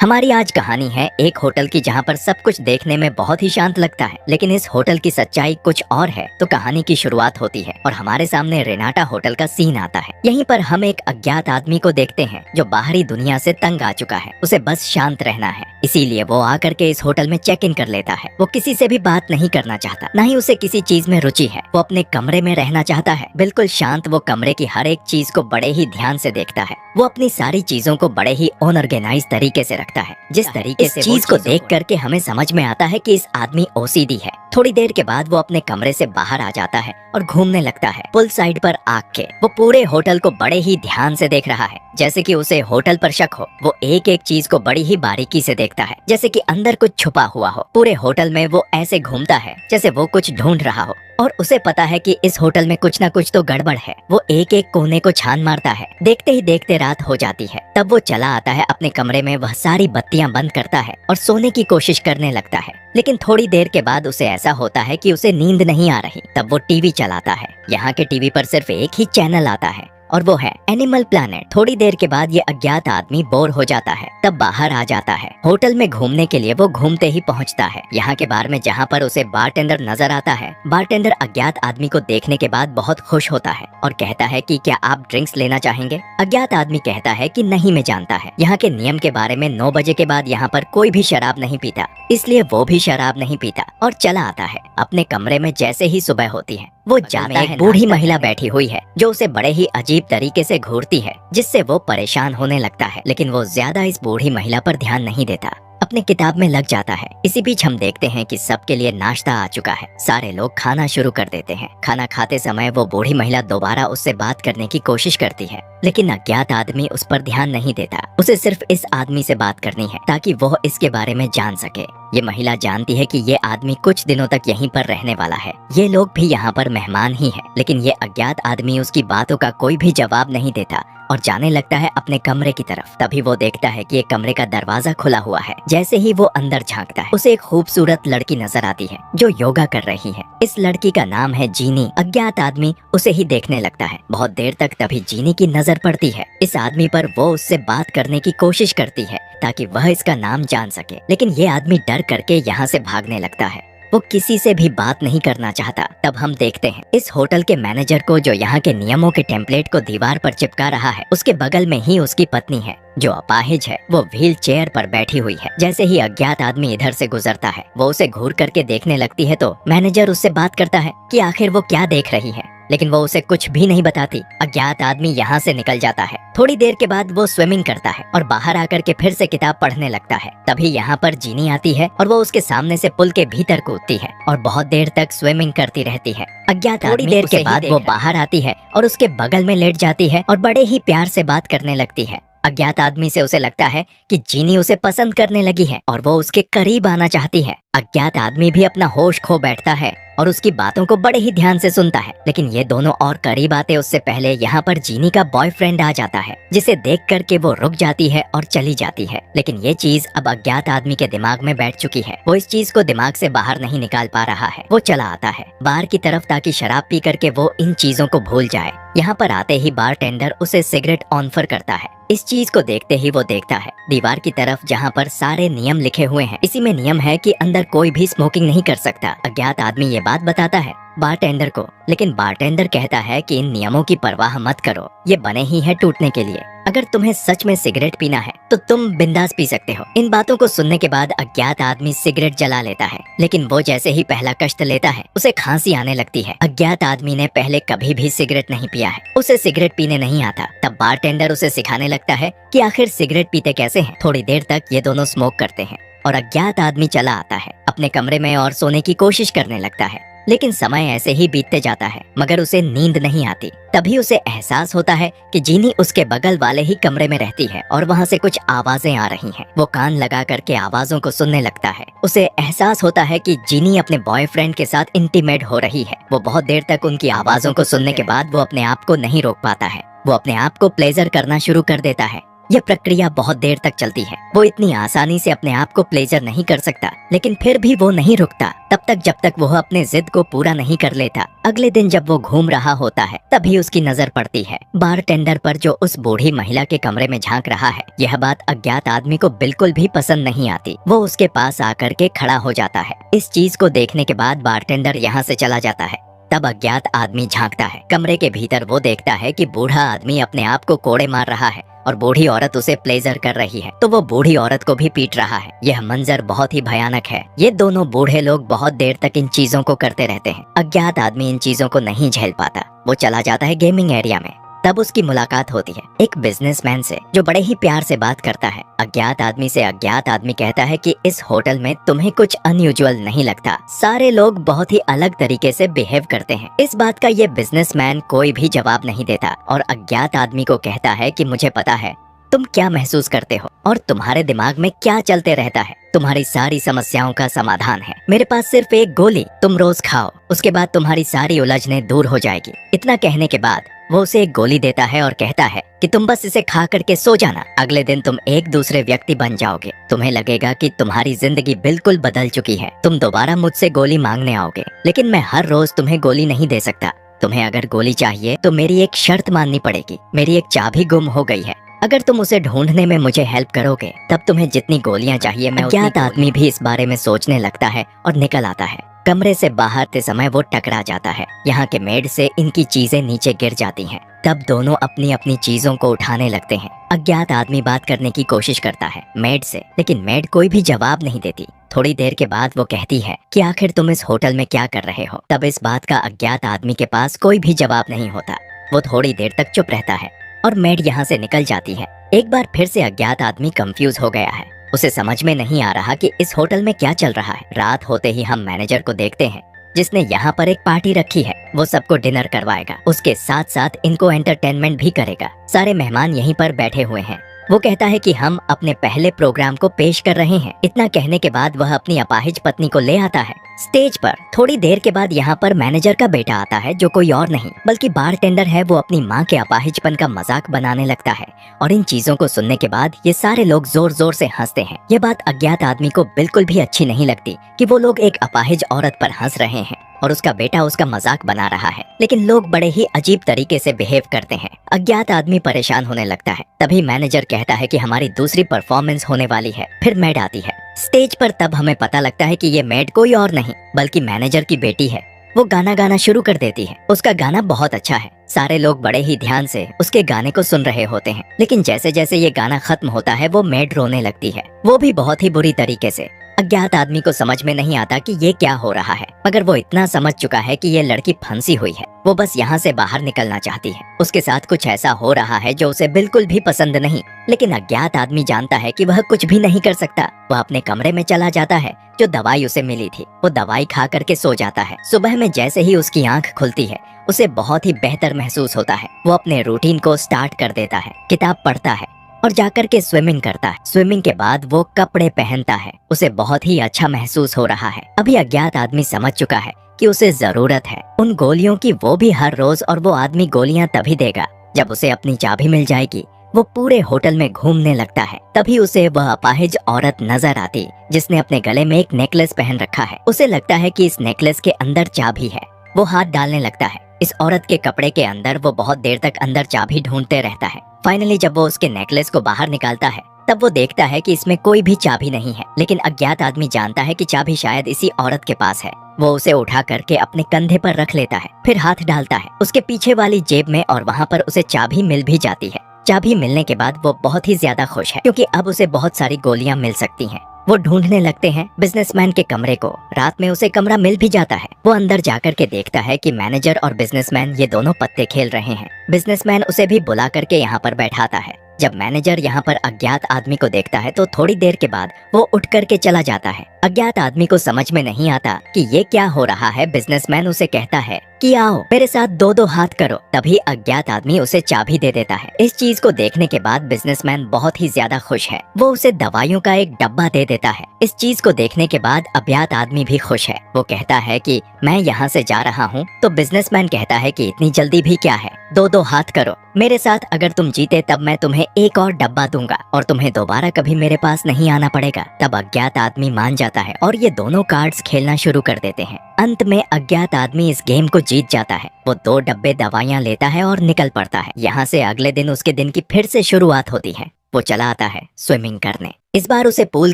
हमारी आज कहानी है एक होटल की जहाँ पर सब कुछ देखने में बहुत ही शांत लगता है, लेकिन इस होटल की सच्चाई कुछ और है। तो कहानी की शुरुआत होती है और हमारे सामने रेनाटा होटल का सीन आता है। यहीं पर हम एक अज्ञात आदमी को देखते हैं जो बाहरी दुनिया से तंग आ चुका है। उसे बस शांत रहना है, इसीलिए वो आकर के इस होटल में चेक इन कर लेता है। वो किसी से भी बात नहीं करना चाहता, न ही उसे किसी चीज में रुचि है। वो अपने कमरे में रहना चाहता है, बिल्कुल शांत। वो कमरे की हर एक चीज को बड़े ही ध्यान से देखता है। वो अपनी सारी चीजों को बड़े ही अनऑर्गेनाइज तरीके से रखता है। जिस तरीके से चीज को देख करके हमें समझ में आता है कि इस आदमी ओसीडी है। थोड़ी देर के बाद वो अपने कमरे से बाहर आ जाता है और घूमने लगता है पुल साइड पर आग के। वो पूरे होटल को बड़े ही ध्यान से देख रहा है, जैसे कि उसे होटल पर शक हो। वो एक एक चीज को बड़ी ही बारीकी से देखता है, जैसे कि अंदर कुछ छुपा हुआ हो। पूरे होटल में वो ऐसे घूमता है जैसे वो कुछ ढूंढ रहा हो, और उसे पता है कि इस होटल में कुछ ना कुछ तो गड़बड़ है। वो एक एक कोने को छान मारता है। देखते ही देखते रात हो जाती है। तब वो चला आता है अपने कमरे में, वह सारी बत्तियां बंद करता है और सोने की कोशिश करने लगता है। लेकिन थोड़ी देर के बाद उसे ऐसा होता है कि उसे नींद नहीं आ रही। तब वो टीवी चलाता है। यहाँ के टीवी पर सिर्फ एक ही चैनल आता है और वो है एनिमल प्लैनेट। थोड़ी देर के बाद ये अज्ञात आदमी बोर हो जाता है, तब बाहर आ जाता है। होटल में घूमने के लिए वो घूमते ही पहुंचता है यहाँ के बार में, जहाँ पर उसे बारटेंडर नजर आता है। बारटेंडर अज्ञात आदमी को देखने के बाद बहुत खुश होता है और कहता है कि क्या आप ड्रिंक्स लेना चाहेंगे। अज्ञात आदमी कहता है कि नहीं, मैं जानता है यहाँ के नियम के बारे में। 9 बजे के बाद यहाँ पर कोई भी शराब नहीं पीता, इसलिए वो भी शराब नहीं पीता और चला आता है अपने कमरे में। जैसे ही सुबह होती है वो जाता है। बूढ़ी महिला बैठी हुई है जो उसे बड़े ही अजीब तरीके से घूरती है, जिससे वो परेशान होने लगता है। लेकिन वो ज्यादा इस बूढ़ी महिला पर ध्यान नहीं देता, अपने किताब में लग जाता है। इसी बीच हम देखते हैं कि सबके लिए नाश्ता आ चुका है। सारे लोग खाना शुरू कर देते हैं। खाना खाते समय वो बूढ़ी महिला दोबारा उससे बात करने की कोशिश करती है, लेकिन अज्ञात आदमी उस पर ध्यान नहीं देता। उसे सिर्फ इस आदमी से बात करनी है ताकि वह इसके बारे में जान सके। ये महिला जानती है कि ये आदमी कुछ दिनों तक यहीं पर रहने वाला है। ये लोग भी यहाँ पर मेहमान ही है, लेकिन ये अज्ञात आदमी उसकी बातों का कोई भी जवाब नहीं देता और जाने लगता है अपने कमरे की तरफ। तभी वो देखता है कि एक कमरे का दरवाजा खुला हुआ है। जैसे ही वो अंदर झांकता है, उसे एक खूबसूरत लड़की नजर आती है जो योगा कर रही है। इस लड़की का नाम है जीनी। अज्ञात आदमी उसे ही देखने लगता है बहुत देर तक। तभी जीनी की नजर पड़ती है इस आदमी पर। वो उससे बात करने की कोशिश करती है ताकि वह इसका नाम जान सके, लेकिन ये आदमी डर करके यहाँ से भागने लगता है। वो किसी से भी बात नहीं करना चाहता। तब हम देखते हैं इस होटल के मैनेजर को, जो यहाँ के नियमों के टेम्पलेट को दीवार पर चिपका रहा है। उसके बगल में ही उसकी पत्नी है जो अपाहिज है। वो व्हील चेयर पर बैठी हुई है। जैसे ही अज्ञात आदमी इधर से गुजरता है, वो उसे घूर करके देखने लगती है। तो मैनेजर उससे बात करता है कि आखिर वो क्या देख रही है, लेकिन वो उसे कुछ भी नहीं बताती। अज्ञात आदमी यहाँ से निकल जाता है। थोड़ी देर के बाद वो स्विमिंग करता है और बाहर आकर के फिर से किताब पढ़ने लगता है। तभी यहाँ पर जीनी आती है और वो उसके सामने से पुल के भीतर कूदती है और बहुत देर तक स्विमिंग करती रहती है। अज्ञात थोड़ी देर के बाद वो बाहर आती है और उसके बगल में लेट जाती है और बड़े ही प्यार से बात करने लगती है। अज्ञात आदमी से उसे लगता है कि जीनी उसे पसंद करने लगी है और वो उसके करीब आना चाहती है। अज्ञात आदमी भी अपना होश खो बैठता है और उसकी बातों को बड़े ही ध्यान से सुनता है। लेकिन ये दोनों और करीब आते उससे पहले यहाँ पर जीनी का बॉयफ्रेंड आ जाता है, जिसे देख करके वो रुक जाती है और चली जाती है। लेकिन ये चीज अब अज्ञात आदमी के दिमाग में बैठ चुकी है। वो इस चीज को दिमाग से बाहर नहीं निकाल पा रहा है। वो चला आता है बार की तरफ ताकि शराब पी करके वो इन चीजों को भूल जाए। यहाँ पर आते ही बारटेंडर उसे सिगरेट ऑफर करता है। इस चीज को देखते ही वो देखता है दीवार की तरफ, जहाँ पर सारे नियम लिखे हुए हैं। इसी में नियम है कि अंदर कोई भी स्मोकिंग नहीं कर सकता। अज्ञात आदमी ये बात बताता है बारटेंडर को, लेकिन बारटेंडर कहता है कि इन नियमों की परवाह मत करो, ये बने ही है टूटने के लिए। अगर तुम्हें सच में सिगरेट पीना है तो तुम बिंदास पी सकते हो। इन बातों को सुनने के बाद अज्ञात आदमी सिगरेट जला लेता है, लेकिन वो जैसे ही पहला कष्ट लेता है उसे खांसी आने लगती है। अज्ञात आदमी ने पहले कभी भी सिगरेट नहीं पिया है, उसे सिगरेट पीने नहीं आता। तब बारटेंडर उसे सिखाने लगता है कि आखिर सिगरेट पीते कैसे हैं। थोड़ी देर तक ये दोनों स्मोक करते हैं और अज्ञात आदमी चला आता है अपने कमरे में और सोने की कोशिश करने लगता है। लेकिन समय ऐसे ही बीतते जाता है, मगर उसे नींद नहीं आती। तभी उसे एहसास होता है कि जीनी उसके बगल वाले ही कमरे में रहती है और वहाँ से कुछ आवाजें आ रही हैं। वो कान लगा करके आवाजों को सुनने लगता है। उसे एहसास होता है कि जीनी अपने बॉयफ्रेंड के साथ इंटीमेट हो रही है। वो बहुत देर तक उनकी आवाजों को सुनने के बाद वो अपने आप को नहीं रोक पाता है। वो अपने आप को प्लेजर करना शुरू कर देता है। यह प्रक्रिया बहुत देर तक चलती है। वो इतनी आसानी से अपने आप को प्लेजर नहीं कर सकता, लेकिन फिर भी वो नहीं रुकता तब तक जब तक वो अपने जिद को पूरा नहीं कर लेता। अगले दिन जब वो घूम रहा होता है तभी उसकी नजर पड़ती है बारटेंडर पर, जो उस बूढ़ी महिला के कमरे में झांक रहा है। यह बात अज्ञात आदमी को बिल्कुल भी पसंद नहीं आती। वो उसके पास आकर के खड़ा हो जाता है। इस चीज को देखने के बाद बारटेंडर यहाँ से चला जाता है। तब अज्ञात आदमी झांकता है कमरे के भीतर। वो देखता है कि बूढ़ा आदमी अपने आप को कोड़े मार रहा है और बूढ़ी औरत उसे प्लेजर कर रही है, तो वो बूढ़ी औरत को भी पीट रहा है। यह मंजर बहुत ही भयानक है। ये दोनों बूढ़े लोग बहुत देर तक इन चीजों को करते रहते हैं। अज्ञात आदमी इन चीजों को नहीं झेल पाता। वो चला जाता है गेमिंग एरिया में। तब उसकी मुलाकात होती है एक बिजनेसमैन से, जो बड़े ही प्यार से बात करता है। अज्ञात आदमी से अज्ञात आदमी कहता है कि इस होटल में तुम्हें कुछ अनयूजुअल नहीं लगता, सारे लोग बहुत ही अलग तरीके से बिहेव करते हैं। इस बात का ये बिजनेसमैन कोई भी जवाब नहीं देता और अज्ञात आदमी को कहता है कि मुझे पता है तुम क्या महसूस करते हो और तुम्हारे दिमाग में क्या चलते रहता है। तुम्हारी सारी समस्याओं का समाधान है। मेरे पास सिर्फ एक गोली, तुम रोज खाओ, उसके बाद तुम्हारी सारी उलझनें दूर हो जाएगी। इतना कहने के बाद वो उसे एक गोली देता है और कहता है कि तुम बस इसे खा करके सो जाना। अगले दिन तुम एक दूसरे व्यक्ति बन जाओगे। तुम्हें लगेगा कि तुम्हारी जिंदगी बिल्कुल बदल चुकी है। तुम दोबारा मुझसे गोली मांगने आओगे, लेकिन मैं हर रोज तुम्हें गोली नहीं दे सकता। तुम्हें अगर गोली चाहिए तो मेरी एक शर्त माननी पड़ेगी। मेरी एक चाबी गुम हो गई है, अगर तुम उसे ढूंढने में मुझे हेल्प करोगे तब तुम्हें जितनी गोलियां चाहिए मैं। अज्ञात आदमी भी इस बारे में सोचने लगता है और निकल आता है। कमरे से बाहर ते समय वो टकरा जाता है। यहाँ के मेड से इनकी चीजें नीचे गिर जाती हैं। तब दोनों अपनी अपनी चीजों को उठाने लगते हैं। अज्ञात आदमी बात करने की कोशिश करता है मेड से, लेकिन मेड कोई भी जवाब नहीं देती। थोड़ी देर के बाद वो कहती है कि आखिर तुम इस होटल में क्या कर रहे हो। तब इस बात का अज्ञात आदमी के पास कोई भी जवाब नहीं होता। वो थोड़ी देर तक चुप रहता है और मेड यहाँ से निकल जाती है। एक बार फिर से अज्ञात आदमी कंफ्यूज हो गया है। उसे समझ में नहीं आ रहा कि इस होटल में क्या चल रहा है। रात होते ही हम मैनेजर को देखते हैं, जिसने यहाँ पर एक पार्टी रखी है। वो सबको डिनर करवाएगा, उसके साथ साथ इनको एंटरटेनमेंट भी करेगा। सारे मेहमान यहीं पर बैठे हुए हैं। वो कहता है कि हम अपने पहले प्रोग्राम को पेश कर रहे हैं। इतना कहने के बाद वह अपनी अपाहिज पत्नी को ले आता है स्टेज पर। थोड़ी देर के बाद यहाँ पर मैनेजर का बेटा आता है, जो कोई और नहीं बल्कि बारटेंडर है। वो अपनी माँ के अपाहिजपन का मजाक बनाने लगता है और इन चीजों को सुनने के बाद ये सारे लोग जोर जोर से हंसते हैं। ये बात अज्ञात आदमी को बिल्कुल भी अच्छी नहीं लगती कि वो लोग एक अपाहिज औरत पर हंस रहे हैं और उसका बेटा उसका मजाक बना रहा है, लेकिन लोग बड़े ही अजीब तरीके से बिहेव करते हैं। अज्ञात आदमी परेशान होने लगता है। तभी मैनेजर कहता है कि हमारी दूसरी परफॉर्मेंस होने वाली है। फिर मेड आती है स्टेज पर। तब हमें पता लगता है कि ये मेड कोई और नहीं बल्कि मैनेजर की बेटी है। वो गाना गाना शुरू कर देती है। उसका गाना बहुत अच्छा है। सारे लोग बड़े ही ध्यान से उसके गाने को सुन रहे होते हैं, लेकिन जैसे जैसे ये गाना खत्म होता है वो मेड रोने लगती है, वो भी बहुत ही बुरी तरीके से। अज्ञात आदमी को समझ में नहीं आता कि ये क्या हो रहा है, मगर वो इतना समझ चुका है कि ये लड़की फंसी हुई है। वो बस यहाँ से बाहर निकलना चाहती है। उसके साथ कुछ ऐसा हो रहा है जो उसे बिल्कुल भी पसंद नहीं, लेकिन अज्ञात आदमी जानता है कि वह कुछ भी नहीं कर सकता। वह अपने कमरे में चला जाता है। जो दवाई उसे मिली थी वो दवाई खा करके सो जाता है। सुबह में जैसे ही उसकी आंख खुलती है उसे बहुत ही बेहतर महसूस होता है। वो अपने रूटीन को स्टार्ट कर देता है, किताब पढ़ता है और जाकर के स्विमिंग करता है। स्विमिंग के बाद वो कपड़े पहनता है। उसे बहुत ही अच्छा महसूस हो रहा है। अभी अज्ञात आदमी समझ चुका है कि उसे जरूरत है उन गोलियों की, वो भी हर रोज, और वो आदमी गोलियां तभी देगा जब उसे अपनी चाबी मिल जाएगी। वो पूरे होटल में घूमने लगता है। तभी उसे वह अपाहिज औरत नजर आती जिसने अपने गले में एक नेकलेस पहन रखा है। उसे लगता है कि इस नेकलेस के अंदर चाबी है। वो हाथ डालने लगता है इस औरत के कपड़े के अंदर। वो बहुत देर तक अंदर चाबी ढूंढते रहता है। फाइनली जब वो उसके नेकलेस को बाहर निकालता है तब वो देखता है कि इसमें कोई भी चाबी नहीं है, लेकिन अज्ञात आदमी जानता है कि चाबी शायद इसी औरत के पास है। वो उसे उठा करके अपने कंधे पर रख लेता है, फिर हाथ डालता है उसके पीछे वाली जेब में और वहाँ पर उसे चाबी मिल भी जाती है। चाबी मिलने के बाद वो बहुत ही ज्यादा खुश है, क्योंकि अब उसे बहुत सारी गोलियां मिल सकती हैं। वो ढूंढने लगते हैं बिजनेसमैन के कमरे को। रात में उसे कमरा मिल भी जाता है। वो अंदर जाकर के देखता है कि मैनेजर और बिजनेसमैन ये दोनों पत्ते खेल रहे हैं। बिजनेसमैन उसे भी बुला करके यहाँ पर बैठाता है। जब मैनेजर यहाँ पर अज्ञात आदमी को देखता है तो थोड़ी देर के बाद वो उठ करके चला जाता है। अज्ञात आदमी को समझ में नहीं आता कि ये क्या हो रहा है। बिजनेसमैन उसे कहता है कि आओ मेरे साथ दो दो हाथ करो। तभी अज्ञात आदमी उसे चाबी दे देता है। इस चीज को देखने के बाद बिजनेसमैन बहुत ही ज्यादा खुश है। वो उसे दवाइयों का एक डब्बा दे देता है। इस चीज को देखने के बाद अज्ञात आदमी भी खुश है। वो कहता है कि मैं यहाँ से जा रहा हूँ। तो बिजनेसमैन कहता है कि इतनी जल्दी भी क्या है, दो दो हाथ करो मेरे साथ। अगर तुम जीते तब मैं तुम्हें एक और डब्बा दूंगा और तुम्हें दोबारा कभी मेरे पास नहीं आना पड़ेगा। तब अज्ञात आदमी मान जाता है और ये दोनों कार्ड्स खेलना शुरू कर देते हैं। अंत में अज्ञात आदमी इस गेम को जीत जाता है। वो 2 डब्बे दवाइयाँ लेता है और निकल पड़ता है। यहाँ से अगले दिन उसके दिन की फिर से शुरुआत होती है। वो चला आता है स्विमिंग करने। इस बार उसे पूल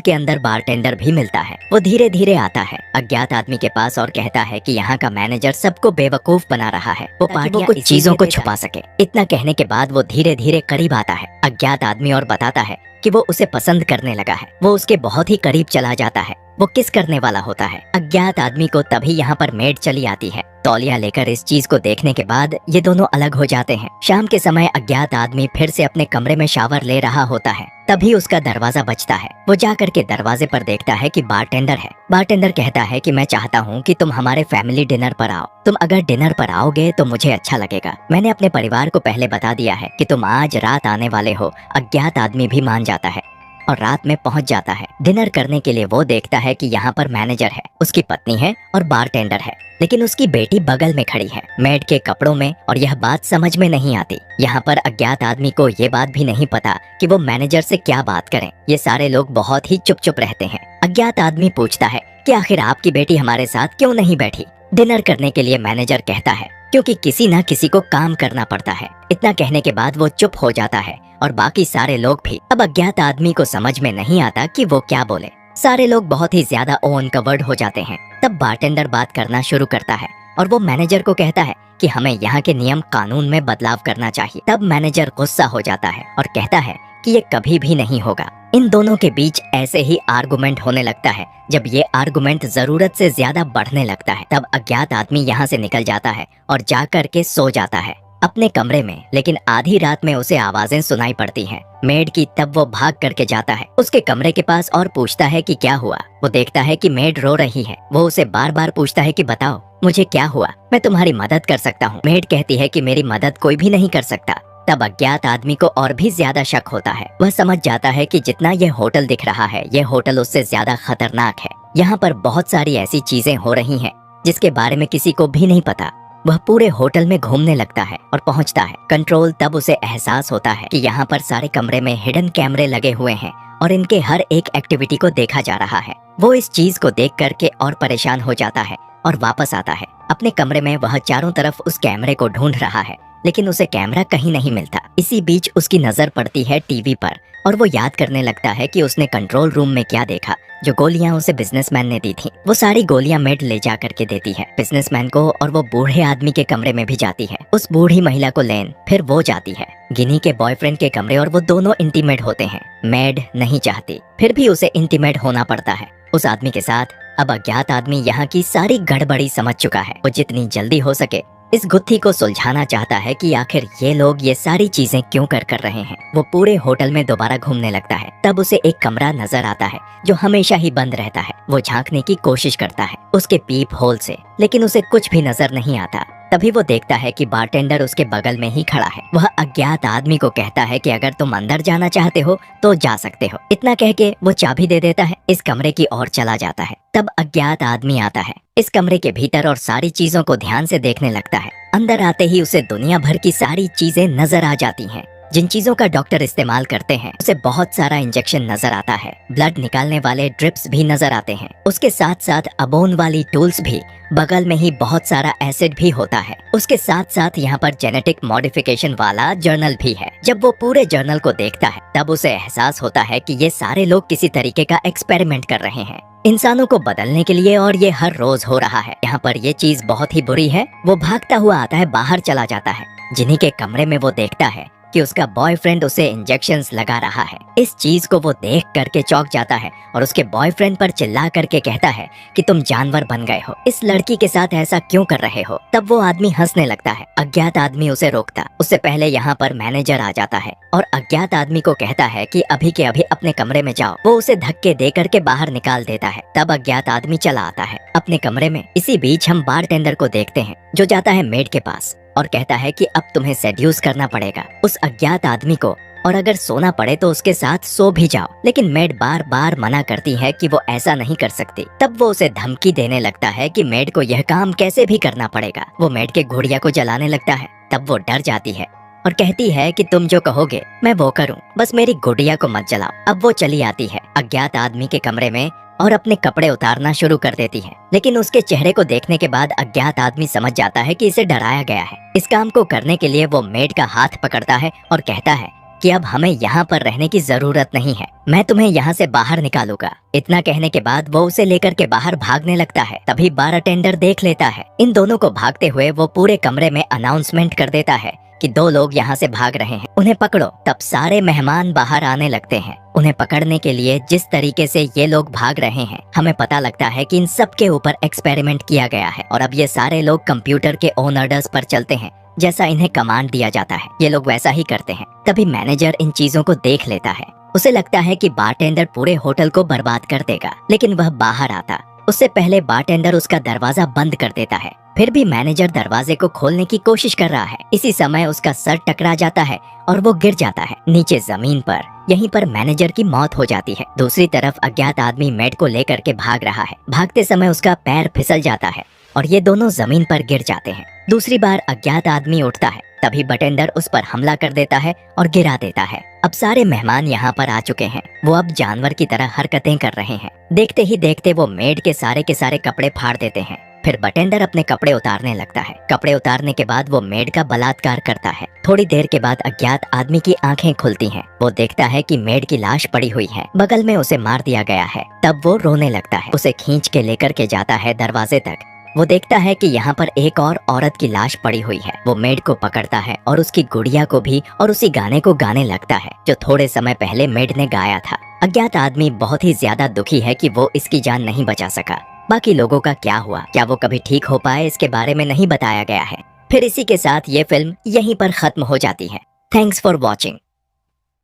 के अंदर बारटेंडर भी मिलता है। वो धीरे धीरे आता है अज्ञात आदमी के पास और कहता है कि यहाँ का मैनेजर सबको बेवकूफ बना रहा है, वो पार्टियां कुछ चीजों को छुपा सके। इतना कहने के बाद वो धीरे धीरे करीब आता है अज्ञात आदमी और बताता है कि वो उसे पसंद करने लगा है। वो उसके बहुत ही करीब चला जाता है। वो किस करने वाला होता है। अज्ञात आदमी को तभी यहाँ पर मेड चली आती है तौलिया लेकर। इस चीज को देखने के बाद ये दोनों अलग हो जाते हैं। शाम के समय अज्ञात आदमी फिर से अपने कमरे में शावर ले रहा होता है। तभी उसका दरवाजा बजता है। वो जाकर के दरवाजे पर देखता है कि बारटेंडर है। बारटेंडर कहता है कि मैं चाहता हूँ कि तुम हमारे फैमिली डिनर पर आओ। तुम अगर डिनर पर आओगे तो मुझे अच्छा लगेगा। मैंने अपने परिवार को पहले बता दिया है कि तुम आज रात आने वाले हो। अज्ञात आदमी भी मान जाता है और रात में पहुंच जाता है डिनर करने के लिए। वो देखता है कि यहाँ पर मैनेजर है, उसकी पत्नी है और बारटेंडर है, लेकिन उसकी बेटी बगल में खड़ी है मेड के कपड़ों में। और यह बात समझ में नहीं आती। यहाँ पर अज्ञात आदमी को ये बात भी नहीं पता कि वो मैनेजर से क्या बात करें। ये सारे लोग बहुत ही चुप चुप रहते हैं। अज्ञात आदमी पूछता है कि आखिर आपकी बेटी हमारे साथ क्यों नहीं बैठी डिनर करने के लिए। मैनेजर कहता है क्योंकि किसी न किसी को काम करना पड़ता है। इतना कहने के बाद वो चुप हो जाता है और बाकी सारे लोग भी। अब अज्ञात आदमी को समझ में नहीं आता कि वो क्या बोले। सारे लोग बहुत ही ज्यादा अनकवर्ड हो जाते हैं। तब बारटेंडर बात करना शुरू करता है और वो मैनेजर को कहता है कि हमें यहाँ के नियम कानून में बदलाव करना चाहिए। तब मैनेजर गुस्सा हो जाता है और कहता है कि ये कभी भी नहीं होगा। इन दोनों के बीच ऐसे ही आर्गुमेंट होने लगता है। जब ये आर्गुमेंट जरूरत से ज्यादा बढ़ने लगता है तब अज्ञात आदमी यहाँ से निकल जाता है और जा करके सो जाता है अपने कमरे में। लेकिन आधी रात में उसे आवाजें सुनाई पड़ती हैं मेड की। तब वो भाग करके जाता है उसके कमरे के पास और पूछता है कि क्या हुआ। वो देखता है कि मेड रो रही है। वो उसे बार बार पूछता है कि बताओ मुझे क्या हुआ, मैं तुम्हारी मदद कर सकता हूँ। मेड कहती है कि मेरी मदद कोई भी नहीं कर सकता। तब अज्ञात आदमी को और भी ज्यादा शक होता है। वह समझ जाता है कि जितना ये होटल दिख रहा है ये होटल उससे ज्यादा खतरनाक है। यहाँ पर बहुत सारी ऐसी चीजें हो रही हैं जिसके बारे में किसी को भी नहीं पता। वह पूरे होटल में घूमने लगता है और पहुंचता है कंट्रोल। तब उसे एहसास होता है कि यहाँ पर सारे कमरे में हिडन कैमरे लगे हुए हैं और इनके हर एक एक्टिविटी को देखा जा रहा है। वो इस चीज को देख करके और परेशान हो जाता है और वापस आता है अपने कमरे में। वह चारों तरफ उस कैमरे को ढूंढ रहा है लेकिन उसे कैमरा कहीं नहीं मिलता। इसी बीच उसकी नजर पड़ती है टीवी पर और वो याद करने लगता है कि उसने कंट्रोल रूम में क्या देखा। जो गोलियां उसे बिजनेसमैन ने दी थी वो सारी गोलियां मेड ले जा करके देती है बिजनेसमैन को। और वो बूढ़े आदमी के कमरे में भी जाती है उस बूढ़ी महिला को लेन। फिर वो जाती है गिनी के बॉयफ्रेंड के कमरे और वो दोनों इंटीमेट होते हैं। मेड नहीं चाहती फिर भी उसे इंटीमेट होना पड़ता है उस आदमी के साथ। अब अज्ञात आदमी यहाँ की सारी गड़बड़ी समझ चुका है। वो जितनी जल्दी हो सके इस गुत्थी को सुलझाना चाहता है कि आखिर ये लोग ये सारी चीजें क्यों कर रहे हैं। वो पूरे होटल में दोबारा घूमने लगता है। तब उसे एक कमरा नजर आता है जो हमेशा ही बंद रहता है। वो झांकने की कोशिश करता है उसके पीप होल से, लेकिन उसे कुछ भी नजर नहीं आता। तभी वो देखता है कि बारटेंडर उसके बगल में ही खड़ा है। वह अज्ञात आदमी को कहता है कि अगर तुम अंदर जाना चाहते हो तो जा सकते हो। इतना कह के वो चाबी दे देता है, इस कमरे की ओर चला जाता है। तब अज्ञात आदमी आता है इस कमरे के भीतर और सारी चीजों को ध्यान से देखने लगता है। अंदर आते ही उसे दुनिया भर की सारी चीजें नजर आ जाती हैं जिन चीजों का डॉक्टर इस्तेमाल करते हैं। उसे बहुत सारा इंजेक्शन नजर आता है, ब्लड निकालने वाले ड्रिप्स भी नजर आते हैं। उसके साथ साथ अबोन वाली टूल्स भी, बगल में ही बहुत सारा एसिड भी होता है। उसके साथ साथ यहाँ पर जेनेटिक मॉडिफिकेशन वाला जर्नल भी है। जब वो पूरे जर्नल को देखता है तब उसे एहसास होता है कि ये सारे लोग किसी तरीके का एक्सपेरिमेंट कर रहे हैं इंसानों को बदलने के लिए, और ये हर रोज हो रहा है। यहाँ पर ये चीज बहुत ही बुरी है। वो भागता हुआ आता है, बाहर चला जाता है। जिन्हीं के कमरे में वो देखता है कि उसका बॉयफ्रेंड उसे इंजेक्शंस लगा रहा है। इस चीज को वो देख करके चौंक जाता है और उसके बॉयफ्रेंड पर चिल्ला करके कहता है कि तुम जानवर बन गए हो, इस लड़की के साथ ऐसा क्यों कर रहे हो। तब वो आदमी हंसने लगता है। अज्ञात आदमी उसे रोकता। उससे पहले यहाँ पर मैनेजर आ जाता है और अज्ञात आदमी को कहता है कि अभी के अभी अपने कमरे में जाओ। वो उसे धक्के दे करके बाहर निकाल देता है। तब अज्ञात आदमी चला आता है अपने कमरे में। इसी बीच हम बारटेंडर को देखते हैं जो जाता है मेड के पास और कहता है कि अब तुम्हें सेड्यूस करना पड़ेगा उस अज्ञात आदमी को, और अगर सोना पड़े तो उसके साथ सो भी जाओ। लेकिन मेड बार बार मना करती है कि वो ऐसा नहीं कर सकती। तब वो उसे धमकी देने लगता है कि मेड को यह काम कैसे भी करना पड़ेगा। वो मेड के घोड़िया को जलाने लगता है। तब वो डर जाती है और कहती है कि तुम जो कहोगे मैं वो करूं, बस मेरी गुड़िया को मत जलाओ। अब वो चली आती है अज्ञात आदमी के कमरे में और अपने कपड़े उतारना शुरू कर देती है। लेकिन उसके चेहरे को देखने के बाद अज्ञात आदमी समझ जाता है कि इसे डराया गया है। इस काम को करने के लिए वो मेड का हाथ पकड़ता है और कहता है कि अब हमें यहाँ पर रहने की जरूरत नहीं है, मैं तुम्हें यहाँ से बाहर निकालूंगा। इतना कहने के बाद वो उसे लेकर के बाहर भागने लगता है। तभी बारटेंडर देख लेता है। इन दोनों को भागते हुए वो पूरे कमरे में अनाउंसमेंट कर देता है कि 2 लोग यहाँ से भाग रहे हैं, उन्हें पकड़ो। तब सारे मेहमान बाहर आने लगते हैं। उन्हें पकड़ने के लिए जिस तरीके से ये लोग भाग रहे हैं, हमें पता लगता है कि इन सब के ऊपर एक्सपेरिमेंट किया गया है और अब ये सारे लोग कंप्यूटर के ओन ऑर्डर्स पर चलते हैं। जैसा इन्हें कमांड दिया जाता है ये लोग वैसा ही करते हैं। तभी मैनेजर इन चीजों को देख लेता है। उसे लगता है कि बारटेंडर पूरे होटल को बर्बाद कर देगा, लेकिन वह बाहर आता। उससे पहले बारटेंडर उसका दरवाजा बंद कर देता है। फिर भी मैनेजर दरवाजे को खोलने की कोशिश कर रहा है। इसी समय उसका सर टकरा जाता है और वो गिर जाता है नीचे जमीन पर। यहीं पर मैनेजर की मौत हो जाती है। दूसरी तरफ अज्ञात आदमी मेड को लेकर के भाग रहा है। भागते समय उसका पैर फिसल जाता है और ये दोनों जमीन पर गिर जाते हैं। दूसरी बार अज्ञात आदमी उठता है। तभी बटेंडर उस पर हमला कर देता है और गिरा देता है। अब सारे मेहमान यहाँ पर आ चुके हैं। वो अब जानवर की तरह हरकतें कर रहे हैं। देखते ही देखते वो मेड के सारे कपड़े फाड़ देते हैं। फिर बटेंडर अपने कपड़े उतारने लगता है। कपड़े उतारने के बाद वो मेड का बलात्कार करता है। थोड़ी देर के बाद अज्ञात आदमी की आंखें खुलती हैं। वो देखता है कि मेड की लाश पड़ी हुई है, बगल में उसे मार दिया गया है। तब वो रोने लगता है। उसे खींच के लेकर के जाता है दरवाजे तक। वो देखता है कि यहाँ पर एक और औरत की लाश पड़ी हुई है। वो मेड को पकड़ता है और उसकी गुड़िया को भी और उसी गाने को गाने लगता है जो थोड़े समय पहले मेड ने गाया था। अज्ञात आदमी बहुत ही ज्यादा दुखी है कि वो इसकी जान नहीं बचा सका। बाकी लोगों का क्या हुआ, क्या वो कभी ठीक हो पाए, इसके बारे में नहीं बताया गया है। फिर इसी के साथ ये फिल्म यहीं पर खत्म हो जाती है। Thanks for watching.